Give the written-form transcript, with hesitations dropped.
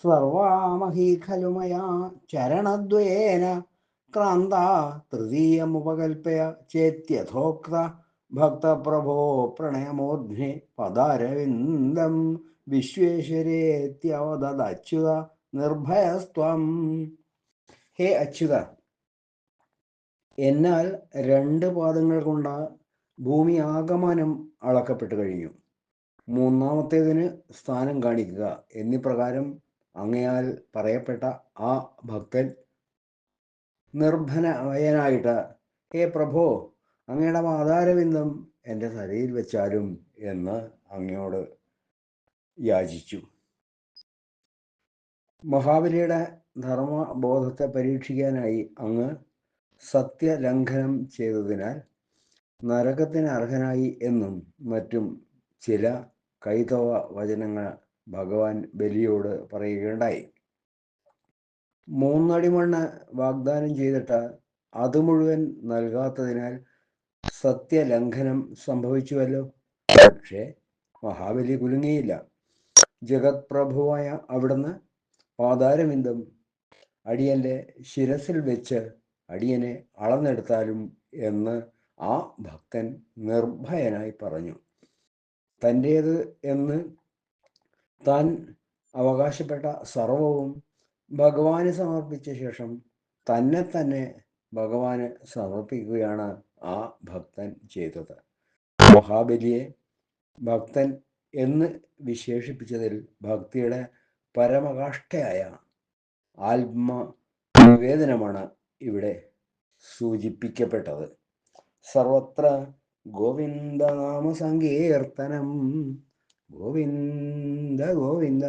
സർവാമഹീ ഖലു മയാ ചരണദ്വയേന ക്രാന്ത തൃതീയമുപകൽപ്പയ ചേത്യഥോക്ത ഭക്തപ്രഭോ പ്രണയമോധ്നെ പദാരവിന്ദം വിശ്വേശ്വരേത്യവദച്യുത നിർഭയസ്ത്വം. ഹേ അച്യുത, എന്നാൽ 2 പാദങ്ങൾ കൊണ്ട് ഭൂമി ആകമാനം അളക്കപ്പെട്ടു കഴിഞ്ഞു. മൂന്നാമത്തേതിന് സ്ഥാനം കാണിക്കുക എന്നിപ്രകാരം അങ്ങയാൽ പറയപ്പെട്ട ആ ഭക്തൻ നിർഭയനായിട്ട്, ഹേ പ്രഭോ, അങ്ങയുടെ പാതാരവിന്ദം എൻ്റെ തലയിൽ വെച്ചാലും എന്ന് അങ്ങയോട് യാചിച്ചു. മഹാബലിയുടെ ധർമ്മബോധത്തെ പരീക്ഷിക്കാനായി അങ്ങ് സത്യലംഘനം ചെയ്തതിനാൽ നരകത്തിന് അർഹനായി എന്നും മറ്റും ചില കൈതവ വചനങ്ങൾ ഭഗവാൻ ബലിയോട് പറയുകയുണ്ടായി. 3 അടി മണ്ണ് വാഗ്ദാനം ചെയ്തിട്ട് അത് മുഴുവൻ നൽകാത്തതിനാൽ സത്യലംഘനം സംഭവിച്ചുവല്ലോ. പക്ഷേ മഹാബലി കുലുങ്ങിയില്ല. ജഗത് പ്രഭുവായ അവിടുന്ന് പാതാരവിന്ദം അടിയൻ്റെ ശിരസിൽ വെച്ച് അടിയനെ അളന്നെടുത്താലും എന്ന് ആ ഭക്തൻ നിർഭയനായി പറഞ്ഞു. തൻ്റേത് എന്ന് താൻ അവകാശപ്പെട്ട സർവവും ഭഗവാന് സമർപ്പിച്ച ശേഷം തന്നെ തന്നെ ഭഗവാന് സമർപ്പിക്കുകയാണ് ആ ഭക്തൻ ചെയ്തത്. മഹാബലിയെ ഭക്തൻ എന്ന് വിശേഷിപ്പിച്ചതിൽ ഭക്തിയുടെ പരമകാഷ്ഠയായ ആത്മനിവേദനമാണ് ഇവിടെ സൂചിപ്പിക്കപ്പെട്ടത്. സർവത്ര ഗോവിന്ദനാമ സങ്കീർത്തനം. ഗോവിന്ദ ഗോവിന്ദ.